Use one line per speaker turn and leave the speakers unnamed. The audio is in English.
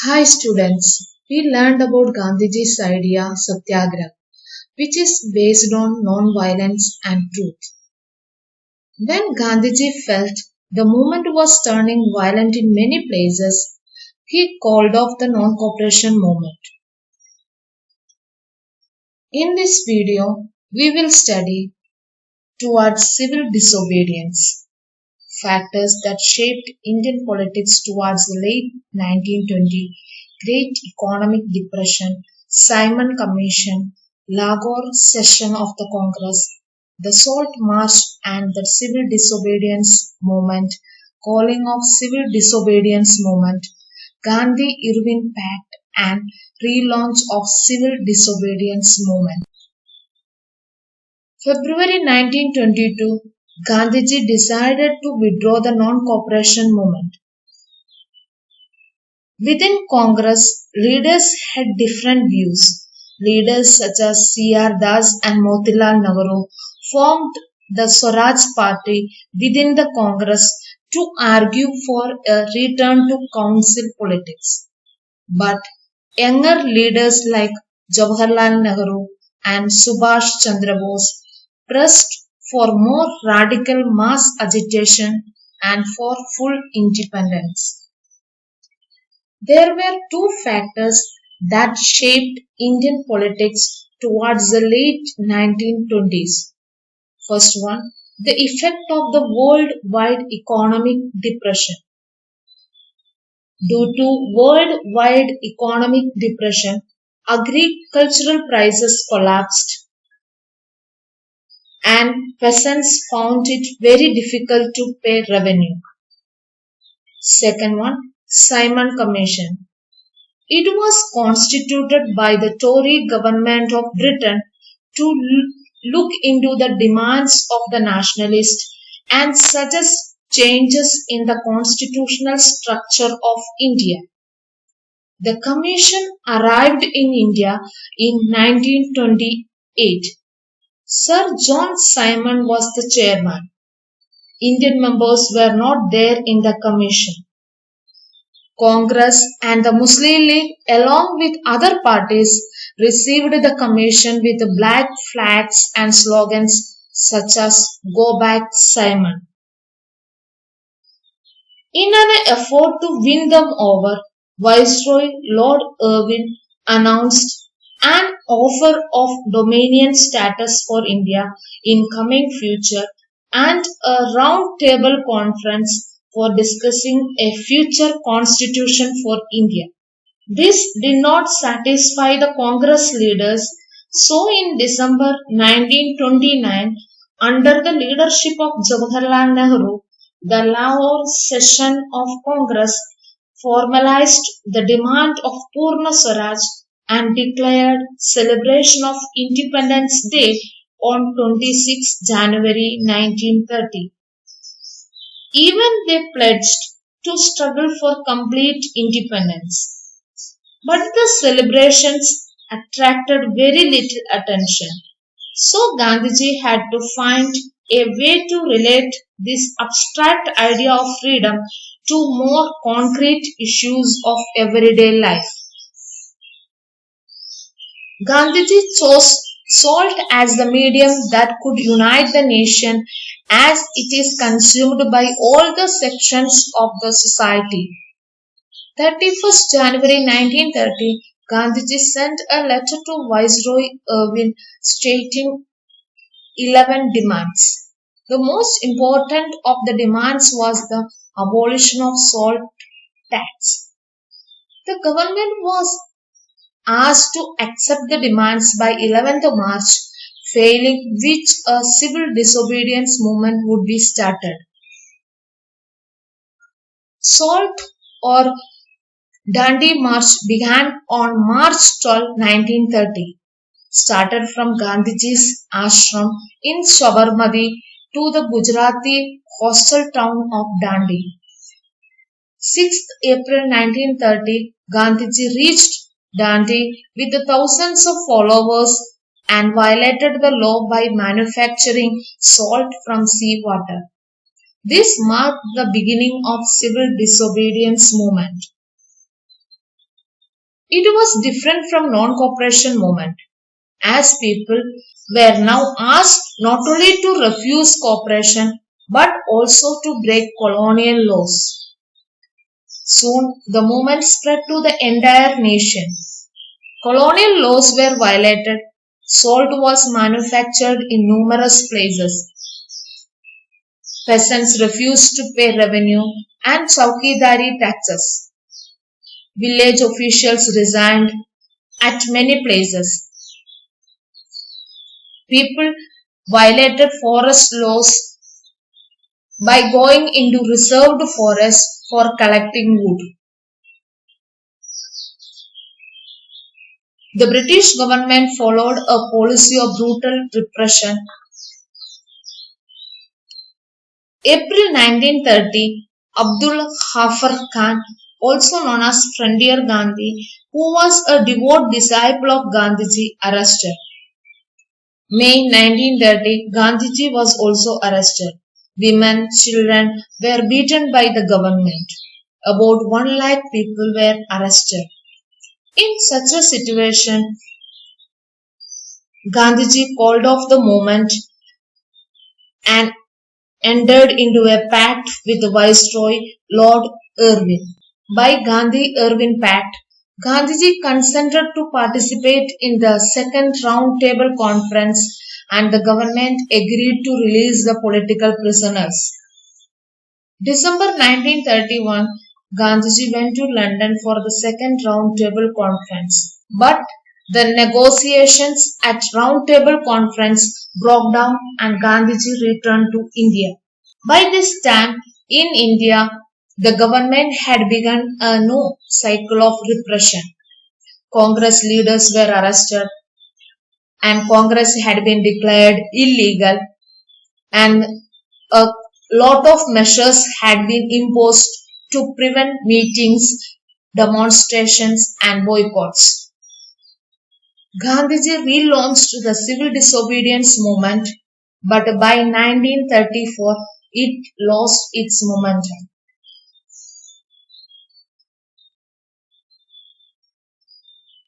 Hi students, we learned about Gandhiji's idea Satyagraha, which is based on non-violence and truth. When Gandhiji felt the movement was turning violent in many places, he called off the non-cooperation movement. In this video, we will study towards civil disobedience, factors that shaped Indian politics towards the late 1920, Great Economic Depression, Simon Commission, Lahore session of the Congress, the Salt March and the Civil Disobedience Movement, calling of Civil Disobedience Movement, Gandhi-Irvin Pact and relaunch of Civil Disobedience Movement. February 1922, Gandhiji decided to withdraw the non-cooperation movement. Within Congress, leaders had different views. Leaders such as C.R. Das and Motilal Nehru formed the Swaraj Party within the Congress to argue for a return to council politics. But younger leaders like Jawaharlal Nehru and Subhash Chandra Bose pressed for more radical mass agitation and for full independence. There were two factors that shaped Indian politics towards the late 1920s. First one, the effect of the worldwide economic depression. Due to worldwide economic depression, agricultural prices collapsed and peasants found it very difficult to pay revenue. Second one, Simon Commission. It was constituted by the Tory government of Britain to look into the demands of the nationalists and suggest changes in the constitutional structure of India. The commission arrived in India in 1928. Sir John Simon was the chairman. Indian members were not there in the commission. Congress and the Muslim League, along with other parties, received the commission with black flags and slogans such as Go Back Simon. In an effort to win them over, Viceroy Lord Irwin announced an offer of dominion status for India in coming future and a round table conference for discussing a future constitution for India. This did not satisfy the Congress leaders, so in December 1929, under the leadership of Jawaharlal Nehru, the Lahore session of Congress formalized the demand of Purna Swaraj and declared celebration of Independence Day on 26 January 1930. Even they pledged to struggle for complete independence. But the celebrations attracted very little attention. So Gandhiji had to find a way to relate this abstract idea of freedom to more concrete issues of everyday life. Gandhiji chose salt as the medium that could unite the nation as it is consumed by all the sections of the society. 31st January 1930, Gandhiji sent a letter to Viceroy Irwin stating 11 demands. The most important of the demands was the abolition of salt tax. The government was asked to accept the demands by 11th March, failing which a civil disobedience movement would be started. Salt or Dandi March began on March 12, 1930, started from Gandhiji's ashram in Sabarmati to the Gujarati coastal town of Dandi. 6th April 1930, Gandhiji reached Dandi with thousands of followers and violated the law by manufacturing salt from seawater. This marked the beginning of civil disobedience movement. It was different from non-cooperation movement, as people were now asked not only to refuse cooperation but also to break colonial laws. Soon the movement spread to the entire nation. Colonial laws were violated, salt was manufactured in numerous places, peasants refused to pay revenue and chowkidari taxes. Village officials resigned at many places. People violated forest laws by going into reserved forests for collecting wood. The British government followed a policy of brutal repression. April 1930, Abdul Ghaffar Khan, also known as Frontier Gandhi, who was a devout disciple of Gandhiji, arrested. May 1930, Gandhiji was also arrested. Women, children were beaten by the government. About 1 lakh people were arrested. In such a situation, Gandhiji called off the movement and entered into a pact with Viceroy Lord Irwin. By Gandhi-Irwin Pact, Gandhiji consented to participate in the second Round Table Conference and the government agreed to release the political prisoners. December 1931, Gandhiji went to London for the second Round Table Conference, but the negotiations at Round Table Conference broke down and Gandhiji returned to India. By this time, in India, the government had begun a new cycle of repression. Congress leaders were arrested and Congress had been declared illegal and a lot of measures had been imposed to prevent meetings, demonstrations and boycotts. Gandhiji relaunched the civil disobedience movement, but by 1934 it lost its momentum.